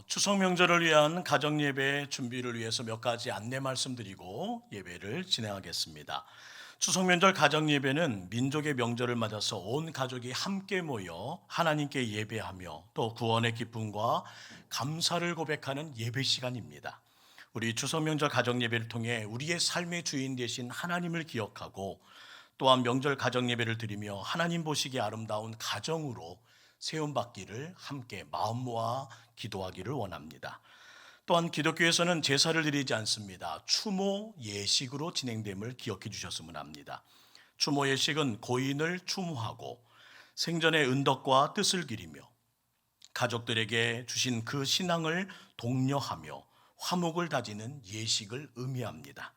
추석 명절을 위한 가정 예배 준비를 위해서 몇 가지 안내 말씀드리고 예배를 진행하겠습니다. 추석 명절 가정 예배는 민족의 명절을 맞아서 온 가족이 함께 모여 하나님께 예배하며 또 구원의 기쁨과 감사를 고백하는 예배 시간입니다. 우리 추석 명절 가정 예배를 통해 우리의 삶의 주인 되신 하나님을 기억하고 또한 명절 가정 예배를 드리며 하나님 보시기에 아름다운 가정으로 세움받기를 함께 마음 모아 기도하기를 원합니다. 또한 기독교에서는 제사를 드리지 않습니다. 추모 예식으로 진행됨을 기억해 주셨으면 합니다. 추모 예식은 고인을 추모하고 생전의 은덕과 뜻을 기리며 가족들에게 주신 그 신앙을 독려하며 화목을 다지는 예식을 의미합니다.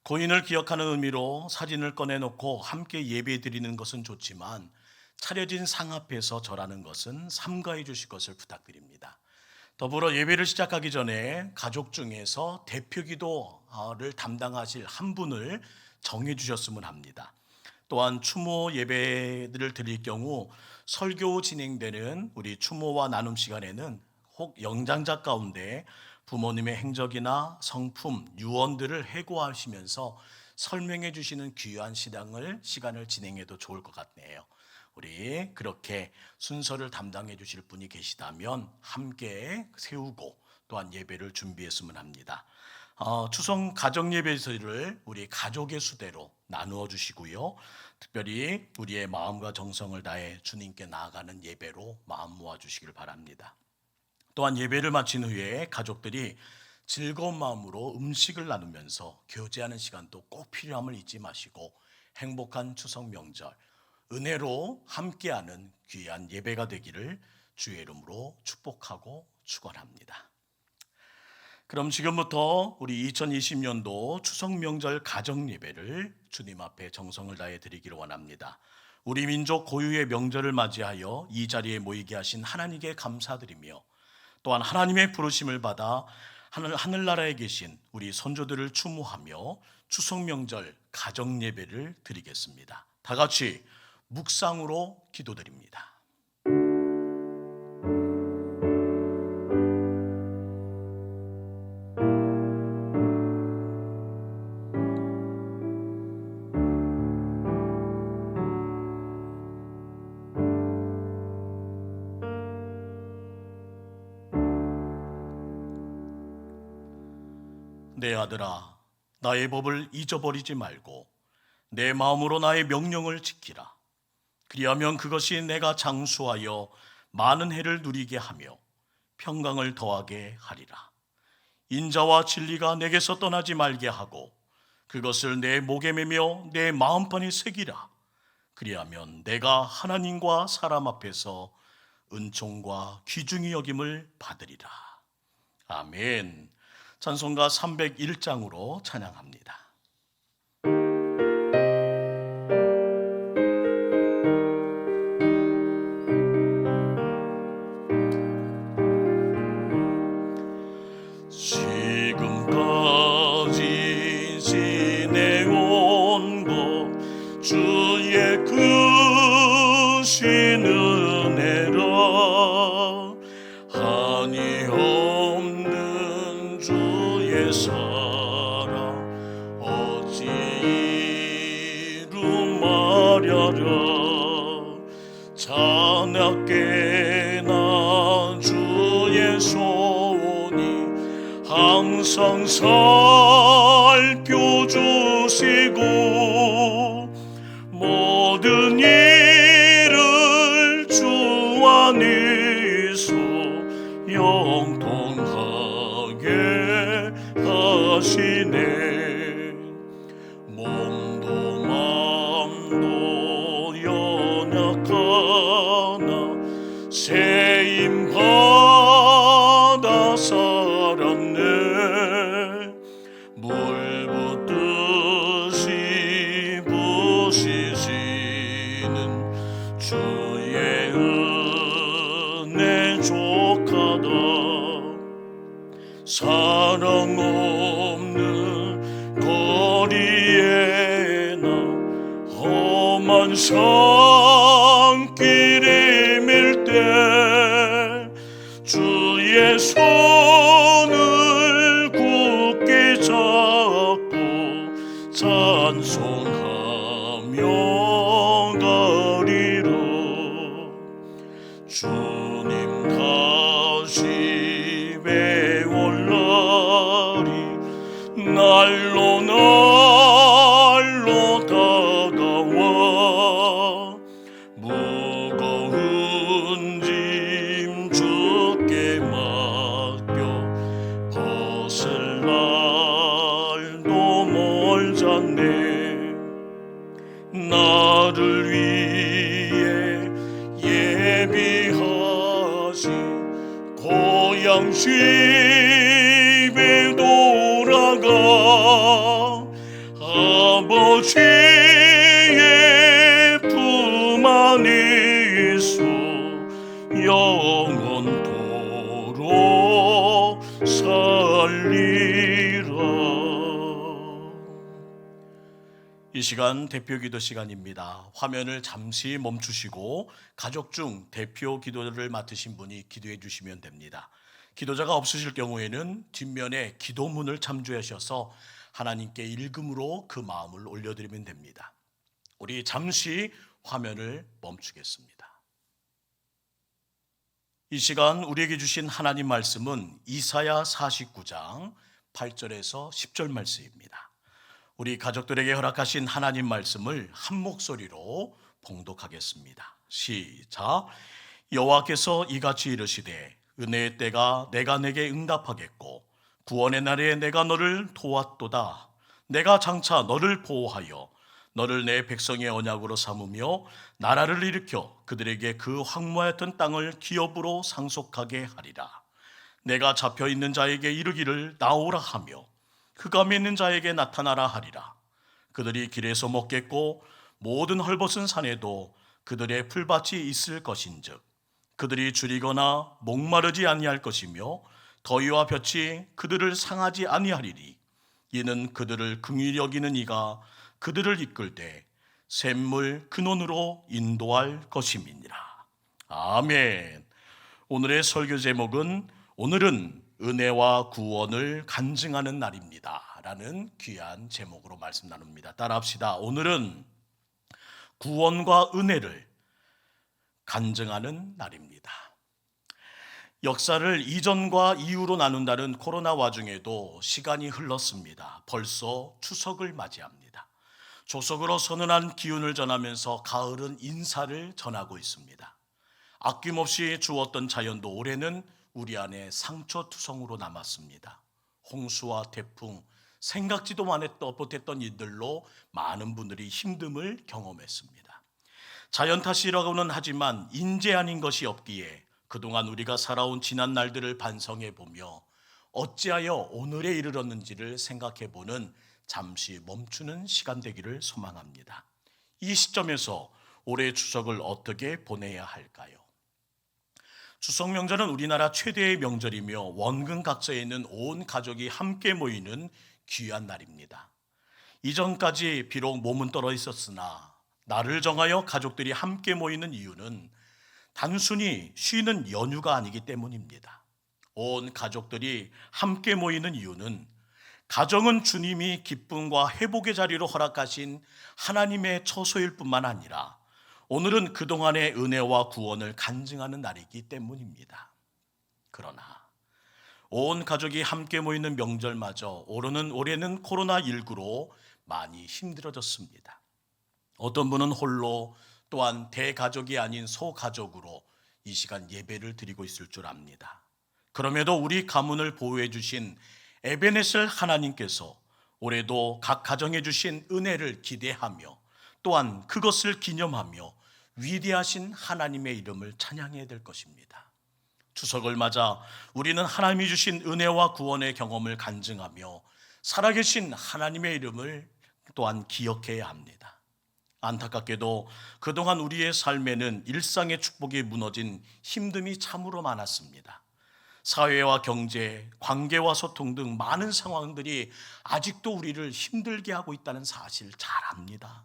고인을 기억하는 의미로 사진을 꺼내놓고 함께 예배 드리는 것은 좋지만 차려진 상 앞에서 절하는 것은 삼가해 주실 것을 부탁드립니다. 더불어 예배를 시작하기 전에 가족 중에서 대표 기도를 담당하실 한 분을 정해 주셨으면 합니다. 또한 추모 예배를 드릴 경우 설교 진행되는 우리 추모와 나눔 시간에는 혹 연장자 가운데 부모님의 행적이나 성품, 유언들을 해고하시면서 설명해 주시는 귀한 시간을 진행해도 좋을 것 같네요. 우리 그렇게 순서를 담당해 주실 분이 계시다면 함께 세우고 또한 예배를 준비했으면 합니다. 추석 가정 예배를 우리 가족의 수대로 나누어 주시고요. 특별히 우리의 마음과 정성을 다해 주님께 나아가는 예배로 마음 모아 주시길 바랍니다. 또한 예배를 마친 후에 가족들이 즐거운 마음으로 음식을 나누면서 교제하는 시간도 꼭 필요함을 잊지 마시고 행복한 추석 명절 은혜로 함께하는 귀한 예배가 되기를 주의 이름으로 축복하고 축원합니다. 그럼 지금부터 우리 2020년도 추석 명절 가정 예배를 주님 앞에 정성을 다해 드리기를 원합니다. 우리 민족 고유의 명절을 맞이하여 이 자리에 모이게 하신 하나님께 감사드리며 또한 하나님의 부르심을 받아 하늘나라에 계신 우리 선조들을 추모하며 추석 명절 가정 예배를 드리겠습니다. 다 같이 묵상으로 기도드립니다. 내 아들아, 나의 법을 잊어버리지 말고 내 마음으로 나의 명령을 지키라. 그리하면 그것이 내가 장수하여 많은 해를 누리게 하며 평강을 더하게 하리라. 인자와 진리가 내게서 떠나지 말게 하고 그것을 내 목에 매며 내 마음판에 새기라. 그리하면 내가 하나님과 사람 앞에서 은총과 귀중히 여김을 받으리라. 아멘. 찬송가 301장으로 찬양합니다. 지금까지 지내온 것 주의 크신 은혜라. 한이 없는 주의 사랑 어찌 이루마랴라. 자나깨나 주의 손이 항상 살펴주시고 모든 일을 주 안에서 영통하게 하시네. 몸도 맘도 연약하나 세임 받아 살았네. 물 붓듯이 부시지는 주의 은혜 족하다. 사랑 없는 거리에나 험한 산길이 밀 때 주의 내 손을 굳게 잡고 찬송하며 가리라. 주님 다시 배울 날이 날로 날로 다가와 무거운 짐 주께 맡겨 벗을 날도 멀잖네. 나를 위해 예비하신 고향 집에 돌아가 아버지의 품 안에 있어 영원토록 살리라. 이 시간 대표 기도 시간입니다. 화면을 잠시 멈추시고 가족 중 대표 기도를 맡으신 분이 기도해 주시면 됩니다. 기도자가 없으실 경우에는 뒷면에 기도문을 참조하셔서 하나님께 읽음으로 그 마음을 올려드리면 됩니다. 우리 잠시 화면을 멈추겠습니다. 이 시간 우리에게 주신 하나님 말씀은 이사야 49장 8절에서 10절 말씀입니다. 우리 가족들에게 허락하신 하나님 말씀을 한 목소리로 봉독하겠습니다. 시작. 여호와께서 이같이 이르시되 은혜의 때가 내가 내게 응답하겠고 구원의 날에 내가 너를 도왔도다. 내가 장차 너를 보호하여 너를 내 백성의 언약으로 삼으며 나라를 일으켜 그들에게 그 황무하였던 땅을 기업으로 상속하게 하리라. 내가 잡혀있는 자에게 이르기를 나오라 하며 흑암에 있는 자에게 나타나라 하리라. 그들이 길에서 먹겠고 모든 헐벗은 산에도 그들의 풀밭이 있을 것인즉 그들이 줄이거나 목마르지 아니할 것이며 더위와 볕이 그들을 상하지 아니하리니 이는 그들을 긍휼히 여기는 이가 그들을 이끌 때 샘물 근원으로 인도할 것임이니라. 아멘. 오늘의 설교 제목은 오늘은 은혜와 구원을 간증하는 날입니다 라는 귀한 제목으로 말씀 나눕니다. 따라합시다. 오늘은 구원과 은혜를 간증하는 날입니다. 역사를 이전과 이후로 나눈다는 코로나 와중에도 시간이 흘렀습니다. 벌써 추석을 맞이합니다. 조석으로 선언한 기운을 전하면서 가을은 인사를 전하고 있습니다. 아낌없이 주었던 자연도 올해는 우리 안에 상처투성으로 남았습니다. 홍수와 태풍, 생각지도 못했던 일들로 많은 분들이 힘듦을 경험했습니다. 자연 탓이라고는 하지만 인재 아닌 것이 없기에 그동안 우리가 살아온 지난 날들을 반성해 보며 어찌하여 오늘에 이르렀는지를 생각해 보는 잠시 멈추는 시간 되기를 소망합니다. 이 시점에서 올해 추석을 어떻게 보내야 할까요? 추석 명절은 우리나라 최대의 명절이며 원근 각처에 있는 온 가족이 함께 모이는 귀한 날입니다. 이전까지 비록 몸은 떨어 있었으나 날을 정하여 가족들이 함께 모이는 이유는 단순히 쉬는 연휴가 아니기 때문입니다. 온 가족들이 함께 모이는 이유는 가정은 주님이 기쁨과 회복의 자리로 허락하신 하나님의 처소일 뿐만 아니라 오늘은 그동안의 은혜와 구원을 간증하는 날이기 때문입니다. 그러나 온 가족이 함께 모이는 명절마저 올해는 코로나19로 많이 힘들어졌습니다. 어떤 분은 홀로 또한 대가족이 아닌 소가족으로 이 시간 예배를 드리고 있을 줄 압니다. 그럼에도 우리 가문을 보호해 주신 에베네셀 하나님께서 올해도 각 가정에 주신 은혜를 기대하며 또한 그것을 기념하며 위대하신 하나님의 이름을 찬양해야 될 것입니다. 추석을 맞아 우리는 하나님이 주신 은혜와 구원의 경험을 간증하며 살아계신 하나님의 이름을 또한 기억해야 합니다. 안타깝게도 그동안 우리의 삶에는 일상의 축복이 무너진 힘듦이 참으로 많았습니다. 사회와 경제, 관계와 소통 등 많은 상황들이 아직도 우리를 힘들게 하고 있다는 사실 잘 압니다.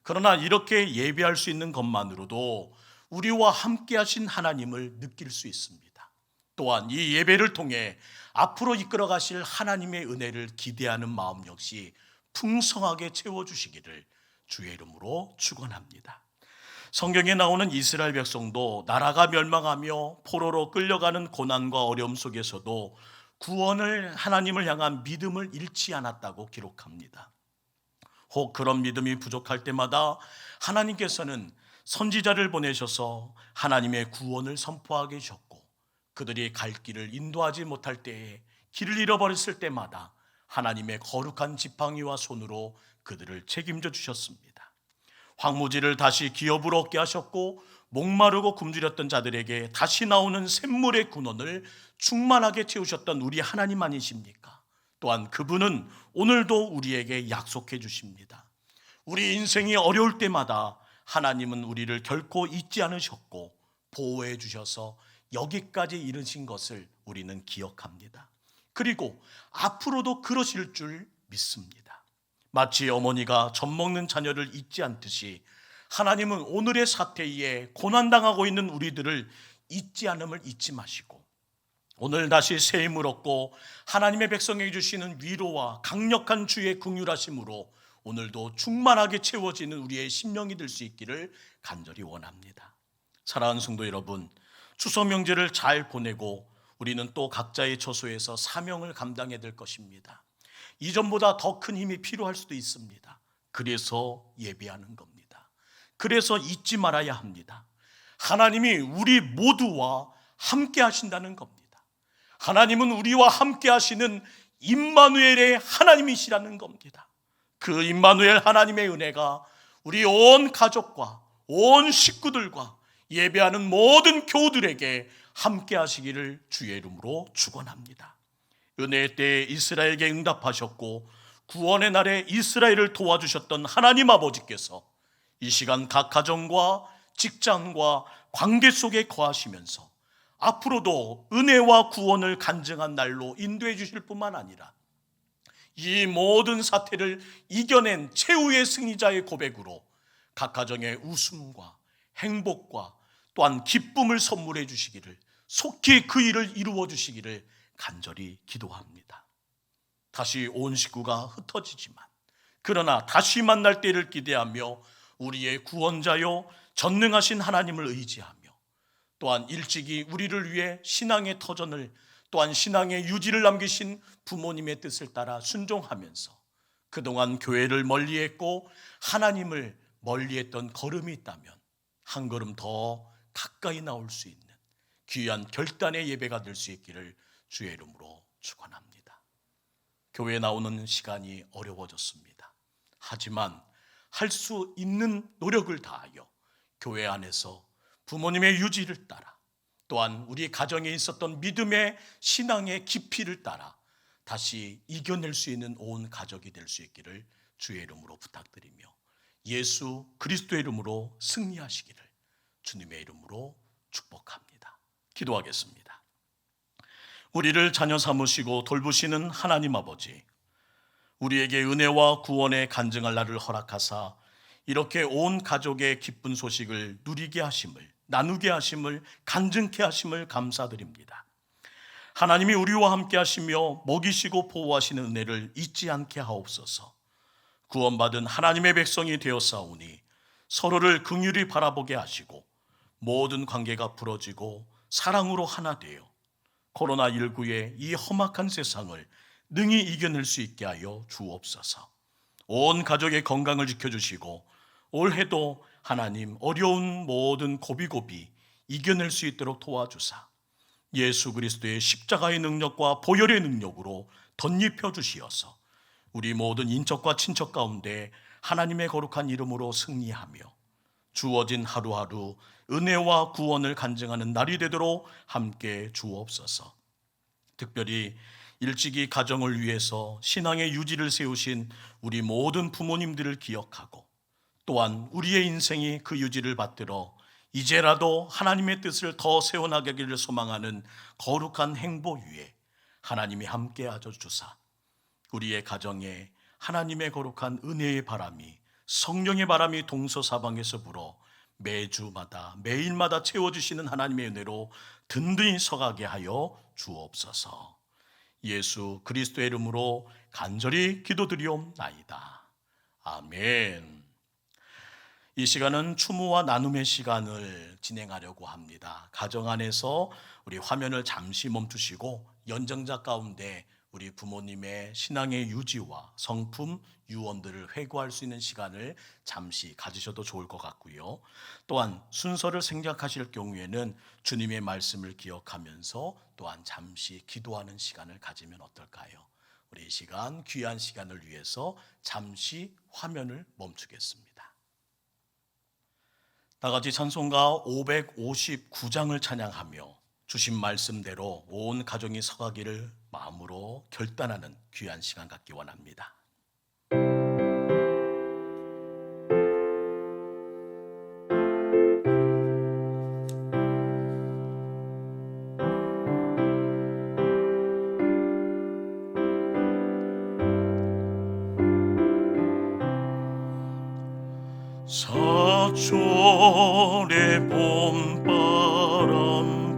그러나 이렇게 예배할 수 있는 것만으로도 우리와 함께 하신 하나님을 느낄 수 있습니다. 또한 이 예배를 통해 앞으로 이끌어 가실 하나님의 은혜를 기대하는 마음 역시 풍성하게 채워주시기를 주의 이름으로 축원합니다. 성경에 나오는 이스라엘 백성도 나라가 멸망하며 포로로 끌려가는 고난과 어려움 속에서도 구원을 하나님을 향한 믿음을 잃지 않았다고 기록합니다. 혹 그런 믿음이 부족할 때마다 하나님께서는 선지자를 보내셔서 하나님의 구원을 선포하게 하셨고, 그들이 갈 길을 인도하지 못할 때에 길을 잃어버렸을 때마다 하나님의 거룩한 지팡이와 손으로 그들을 책임져 주셨습니다. 황무지를 다시 기업으로 얻게 하셨고, 목마르고 굶주렸던 자들에게 다시 나오는 샘물의 근원을 충만하게 채우셨던 우리 하나님 아니십니까? 또한 그분은 오늘도 우리에게 약속해 주십니다. 우리 인생이 어려울 때마다 하나님은 우리를 결코 잊지 않으셨고 보호해 주셔서 여기까지 이르신 것을 우리는 기억합니다. 그리고 앞으로도 그러실 줄 믿습니다. 마치 어머니가 젖 먹는 자녀를 잊지 않듯이 하나님은 오늘의 사태에 고난당하고 있는 우리들을 잊지 않음을 잊지 마시고, 오늘 다시 새 힘을 얻고 하나님의 백성에게 주시는 위로와 강력한 주의 긍휼하심으로 오늘도 충만하게 채워지는 우리의 심령이 될 수 있기를 간절히 원합니다. 사랑하는 성도 여러분, 추석 명절을 잘 보내고 우리는 또 각자의 처소에서 사명을 감당해야 될 것입니다. 이전보다 더 큰 힘이 필요할 수도 있습니다. 그래서 예배하는 겁니다. 그래서 잊지 말아야 합니다. 하나님이 우리 모두와 함께 하신다는 겁니다. 하나님은 우리와 함께 하시는 임마누엘의 하나님이시라는 겁니다. 그 임마누엘 하나님의 은혜가 우리 온 가족과 온 식구들과 예배하는 모든 교우들에게 함께 하시기를 주의 이름으로 축원합니다. 은혜의 때에 이스라엘에게 응답하셨고 구원의 날에 이스라엘을 도와주셨던 하나님 아버지께서 이 시간 각 가정과 직장과 관계 속에 거하시면서 앞으로도 은혜와 구원을 간증한 날로 인도해 주실 뿐만 아니라 이 모든 사태를 이겨낸 최후의 승리자의 고백으로 각 가정의 웃음과 행복과 또한 기쁨을 선물해 주시기를, 속히 그 일을 이루어 주시기를 간절히 기도합니다. 다시 온 식구가 흩어지지만 그러나 다시 만날 때를 기대하며 우리의 구원자요 전능하신 하나님을 의지하며 또한 일찍이 우리를 위해 신앙의 터전을, 또한 신앙의 유지를 남기신 부모님의 뜻을 따라 순종하면서 그동안 교회를 멀리했고 하나님을 멀리했던 걸음이 있다면 한 걸음 더 가까이 나올 수 있는 귀한 결단의 예배가 될 수 있기를 주의 이름으로 축원합니다. 교회에 나오는 시간이 어려워졌습니다. 하지만 할 수 있는 노력을 다하여 교회 안에서 부모님의 유지를 따라 또한 우리 가정에 있었던 믿음의 신앙의 깊이를 따라 다시 이겨낼 수 있는 온 가족이 될 수 있기를 주의 이름으로 부탁드리며 예수 그리스도의 이름으로 승리하시기를 주님의 이름으로 축복합니다. 기도하겠습니다. 우리를 자녀 삼으시고 돌보시는 하나님 아버지, 우리에게 은혜와 구원의 간증할 날을 허락하사 이렇게 온 가족의 기쁜 소식을 누리게 하심을, 나누게 하심을, 간증케 하심을 감사드립니다. 하나님이 우리와 함께 하시며 먹이시고 보호하시는 은혜를 잊지 않게 하옵소서. 구원받은 하나님의 백성이 되었사오니 서로를 긍휼히 바라보게 하시고 모든 관계가 부러지고 사랑으로 하나 되어 코로나19의 이 험악한 세상을 능히 이겨낼 수 있게 하여 주옵소서. 온 가족의 건강을 지켜주시고 올해도 하나님 어려운 모든 고비고비 이겨낼 수 있도록 도와주사 예수 그리스도의 십자가의 능력과 보혈의 능력으로 덧입혀 주시어서 우리 모든 인척과 친척 가운데 하나님의 거룩한 이름으로 승리하며 주어진 하루하루 은혜와 구원을 간증하는 날이 되도록 함께 주옵소서. 특별히 일찍이 가정을 위해서 신앙의 유지를 세우신 우리 모든 부모님들을 기억하고 또한 우리의 인생이 그 유지를 받들어 이제라도 하나님의 뜻을 더 세워나가기를 소망하는 거룩한 행보 위에 하나님이 함께 하여 주사 우리의 가정에 하나님의 거룩한 은혜의 바람이, 성령의 바람이 동서사방에서 불어 매주마다 매일마다 채워주시는 하나님의 은혜로 든든히 서가게 하여 주옵소서. 예수 그리스도의 이름으로 간절히 기도드리옵나이다. 아멘. 이 시간은 추모와 나눔의 시간을 진행하려고 합니다. 가정 안에서 우리 화면을 잠시 멈추시고 연정자 가운데 우리 부모님의 신앙의 유지와 성품, 유언들을 회고할 수 있는 시간을 잠시 가지셔도 좋을 것 같고요. 또한 순서를 생략하실 경우에는 주님의 말씀을 기억하면서 또한 잠시 기도하는 시간을 가지면 어떨까요? 우리 이 시간, 귀한 시간을 위해서 잠시 화면을 멈추겠습니다. 다 같이 찬송가 559장을 찬양하며 주신 말씀대로 온 가정이 서가기를 마음으로 결단하는 귀한 시간 갖기 원합니다. 사철의 봄바람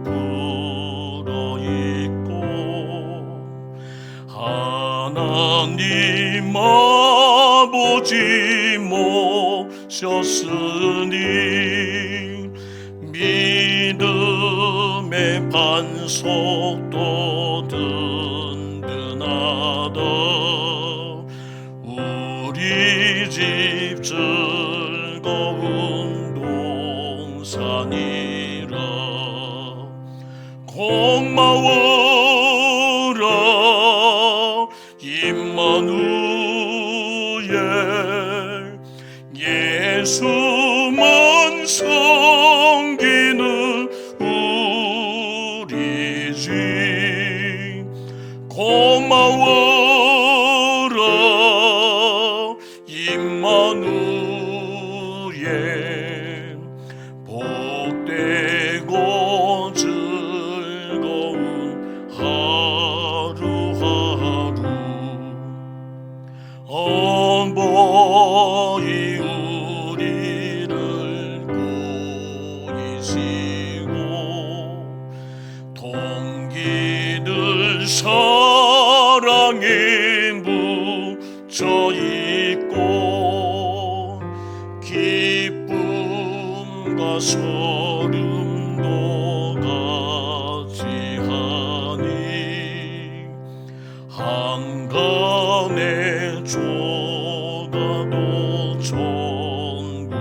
불어있고 하나님 아버지 모셨으니 믿음의 반석도 든든하다. 우리 집 즐거운 동산이라. 고마워라 임마누엘. 예수만 섬기는 우리 집. 고마워라 임마누엘. 복되고 즐거운 하루하루. 어머니 우리를 보이시고 동기들 사랑에 묻혀있고 기쁨과 소름도 같이하니 한간에 조가도 천국이라.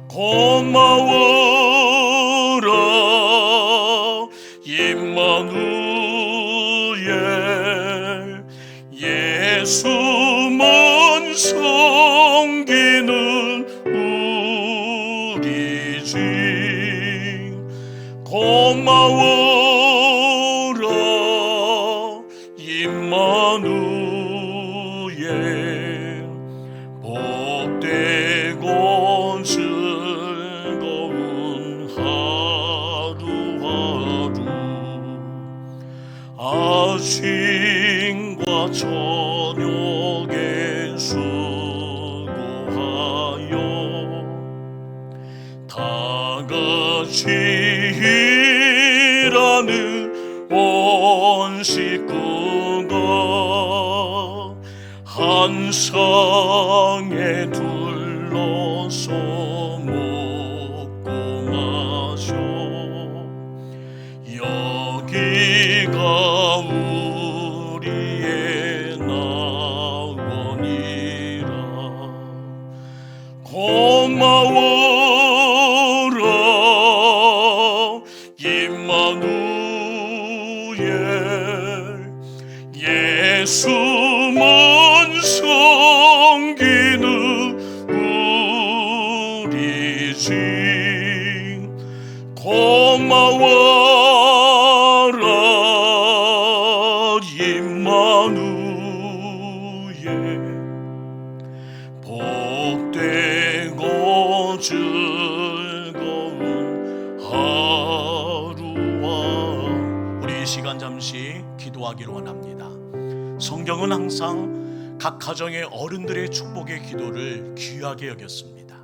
고마워라 임마누엘. 예수만 섬기는 우리 집. 고마워라 임마누엘. 복되고 즐거운 하루하루. 아침과 저녁에 수고하여 다 같이 일하는 온 식구가 한 상에 둘러서 먹고 마셔. 여기가 우리의 낙원이라. 고마워라 임마누엘. 예수만 섬기는 우리 집. 고마워라 임마누엘. 복되고 즐거운 하루와. 우리 이 시간 잠시 기도하기를 원합니다. 성경은 항상 각 가정의 어른들의 축복의 기도를 귀하게 여겼습니다.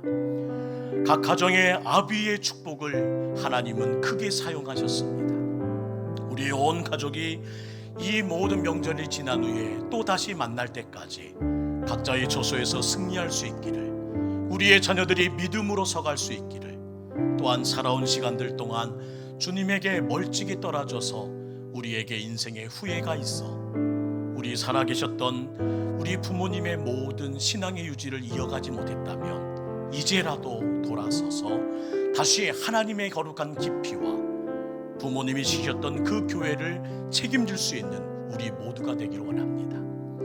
각 가정의 아비의 축복을 하나님은 크게 사용하셨습니다. 우리 온 가족이 이 모든 명절이 지난 후에 또 다시 만날 때까지 각자의 처소에서 승리할 수 있기를, 우리의 자녀들이 믿음으로 서갈 수 있기를, 또한 살아온 시간들 동안 주님에게 멀찍이 떨어져서 우리에게 인생의 후회가 있어 우리 살아계셨던 우리 부모님의 모든 신앙의 유지를 이어가지 못했다면 이제라도 돌아서서 다시 하나님의 거룩한 깊이와 부모님이 지켰던 그 교회를 책임질 수 있는 우리 모두가 되기를 원합니다.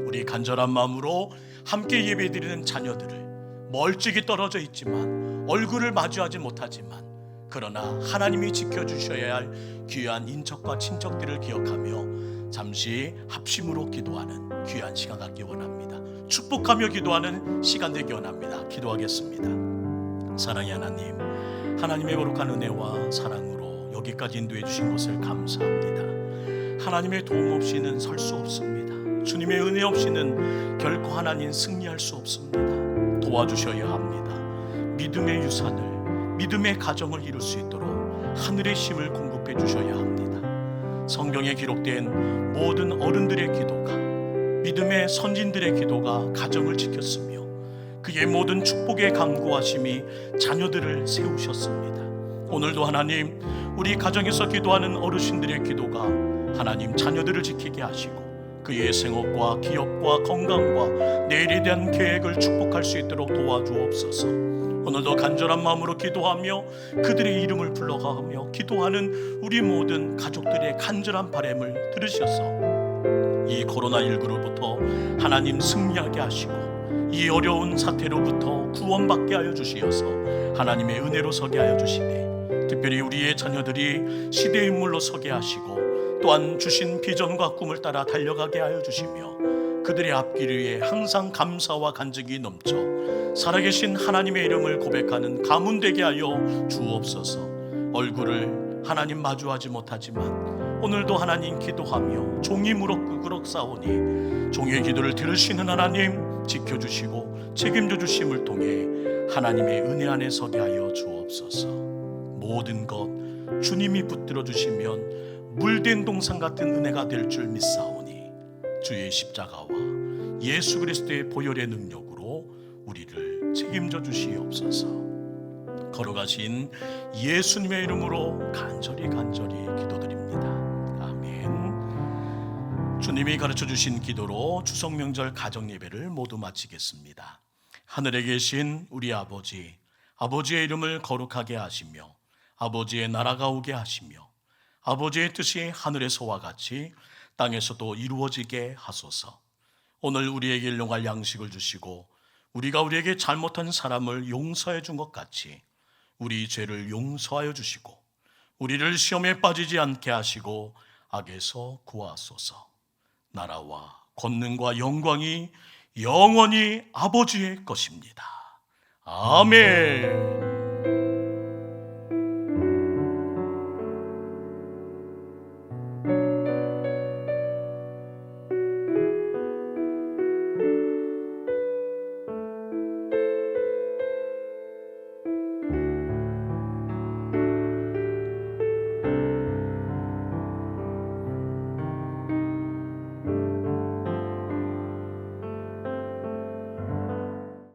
우리 간절한 마음으로 함께 예배드리는 자녀들을 멀찍이 떨어져 있지만 얼굴을 마주하지 못하지만 그러나 하나님이 지켜주셔야 할 귀한 인척과 친척들을 기억하며 잠시 합심으로 기도하는 귀한 시간 갖기 원합니다. 축복하며 기도하는 시간 되기 원합니다. 기도하겠습니다. 사랑의 하나님, 하나님의 거룩한 은혜와 사랑으로 여기까지 인도해 주신 것을 감사합니다. 하나님의 도움 없이는 설 수 없습니다. 주님의 은혜 없이는 결코 하나님 승리할 수 없습니다. 도와주셔야 합니다. 믿음의 유산을, 믿음의 가정을 이룰 수 있도록 하늘의 힘을 공급해 주셔야 합니다. 성경에 기록된 모든 어른들의 기도가, 믿음의 선진들의 기도가 가정을 지켰으며 그의 모든 축복의 간구하심이 자녀들을 세우셨습니다. 오늘도 하나님, 우리 가정에서 기도하는 어르신들의 기도가 하나님 자녀들을 지키게 하시고 그의 생업과 기업과 건강과 내일에 대한 계획을 축복할 수 있도록 도와주옵소서. 오늘도 간절한 마음으로 기도하며 그들의 이름을 불러가며 기도하는 우리 모든 가족들의 간절한 바람을 들으셔서 이 코로나19로부터 하나님 승리하게 하시고 이 어려운 사태로부터 구원받게 하여 주시어서 하나님의 은혜로 서게 하여 주시네. 특별히 우리의 자녀들이 시대의 인물로 서게 하시고 또한 주신 비전과 꿈을 따라 달려가게 하여 주시며 그들의 앞길 위에 항상 감사와 간증이 넘쳐 살아계신 하나님의 이름을 고백하는 가문 되게 하여 주옵소서. 얼굴을 하나님 마주하지 못하지만 오늘도 하나님 기도하며 종이 무럭 싸우니 종의 기도를 들으시는 하나님 지켜주시고 책임져 주심을 통해 하나님의 은혜 안에 서게 하여 주옵소서. 모든 것 주님이 붙들어 주시면 물된 동산 같은 은혜가 될 줄 믿사오니 주의 십자가와 예수 그리스도의 보혈의 능력으로 우리를 책임져 주시옵소서. 걸어가신 예수님의 이름으로 간절히 기도드립니다. 아멘. 주님이 가르쳐 주신 기도로 추석 명절 가정 예배를 모두 마치겠습니다. 하늘에 계신 우리 아버지, 아버지의 이름을 거룩하게 하시며 아버지의 나라가 오게 하시며 아버지의 뜻이 하늘에서와 같이 땅에서도 이루어지게 하소서. 오늘 우리에게 일용할 양식을 주시고 우리가 우리에게 잘못한 사람을 용서해 준 것 같이 우리 죄를 용서하여 주시고 우리를 시험에 빠지지 않게 하시고 악에서 구하소서. 나라와 권능과 영광이 영원히 아버지의 것입니다. 아멘.